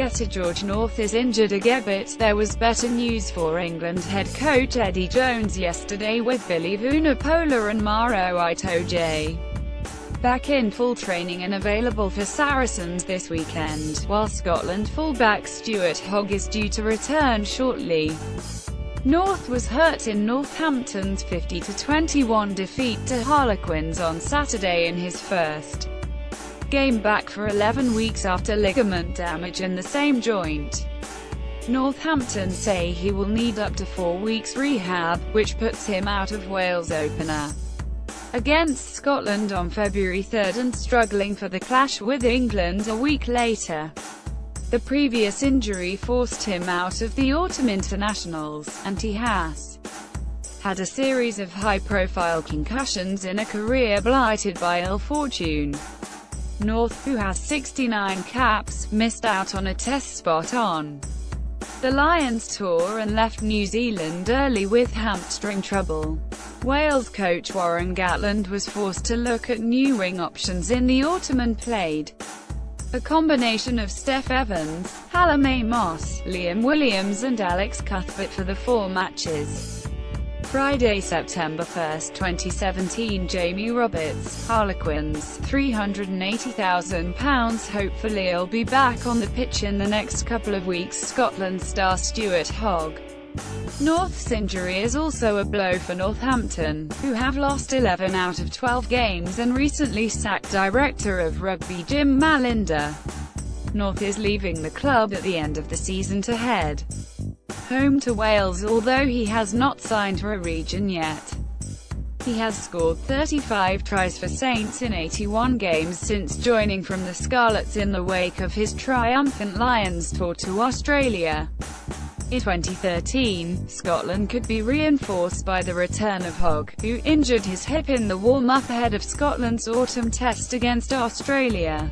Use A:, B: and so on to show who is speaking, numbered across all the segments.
A: cricketer George North is injured again, but there was better news for England head coach Eddie Jones yesterday, with Billy Vunipola and Maro Itoje back in full training and available for Saracens this weekend, while Scotland fullback Stuart Hogg is due to return shortly. North was hurt in Northampton's 50-21 defeat to Harlequins on Saturday in his first game back for 11 weeks after ligament damage in the same joint. Northampton say he will need up to 4 weeks rehab, which puts him out of Wales' opener against Scotland on February 3 and struggling for the clash with England a week later. The previous injury forced him out of the autumn internationals, and he has had a series of high-profile concussions in a career blighted by ill fortune. North, who has 69 caps, missed out on a test spot on the Lions tour and left New Zealand early with hamstring trouble. Wales coach Warren Gatland was forced to look at new wing options in the autumn and played a combination of Steph Evans, Hallam Moss, Liam Williams and Alex Cuthbert for the 4 matches. Friday, September 1, 2017. Jamie Roberts, Harlequins, £380,000. Hopefully he'll be back on the pitch in the next couple of weeks. Scotland star Stuart Hogg. North's injury is also a blow for Northampton, who have lost 11 out of 12 games and recently sacked director of rugby Jim Malinder. North is leaving the club at the end of the season to head home to Wales, although he has not signed for a region yet. He has scored 35 tries for Saints in 81 games since joining from the Scarlets in the wake of his triumphant Lions tour to Australia. In 2013, Scotland could be reinforced by the return of Hogg, who injured his hip in the warm-up ahead of Scotland's autumn test against Australia.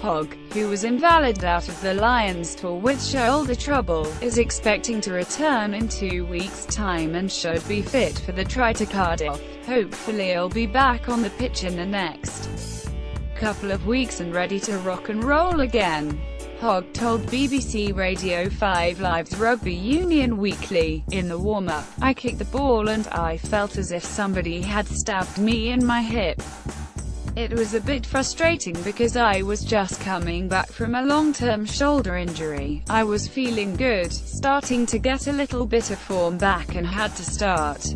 A: Hogg, who was invalided out of the Lions tour with shoulder trouble, is expecting to return in 2 weeks' time and should be fit for the try to Cardiff. Hopefully he'll be back on the pitch in the next couple of weeks and ready to rock and roll again. Hogg told BBC Radio 5 Live's Rugby Union Weekly, "In the warm-up, I kicked the ball and I felt as if somebody had stabbed me in my hip. It was a bit frustrating because I was just coming back from a long-term shoulder injury. I was feeling good, starting to get a little bit of form back and had to start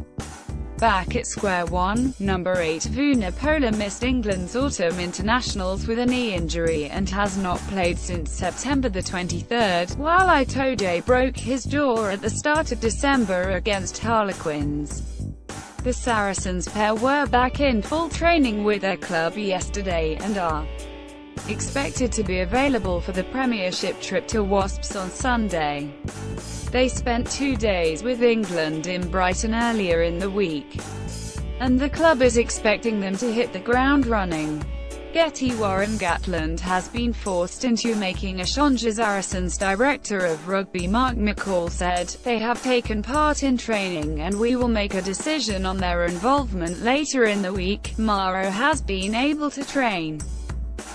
A: back at square one." Number 8 Vunipola missed England's autumn internationals with a knee injury and has not played since September 23, while Itoje broke his jaw at the start of December against Harlequins. The Saracens pair were back in full training with their club yesterday, and are expected to be available for the Premiership trip to Wasps on Sunday. They spent 2 days with England in Brighton earlier in the week, and the club is expecting them to hit the ground running. Getty Warren Gatland has been forced into making a change. Saracens director of rugby Mark McCall said, "They have taken part in training and we will make a decision on their involvement later in the week." Maro has been able to train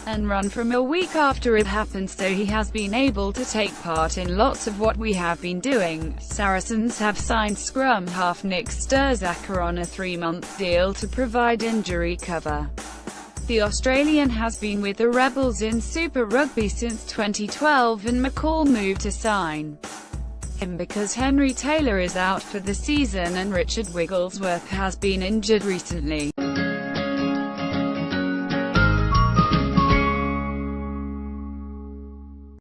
A: and run from a week after it happened, so he has been able to take part in lots of what we have been doing. Saracens have signed scrum half Nick Sturzaker on a 3-month deal to provide injury cover. The Australian has been with the Rebels in Super Rugby since 2012, and McCall moved to sign him because Henry Taylor is out for the season and Richard Wigglesworth has been injured recently.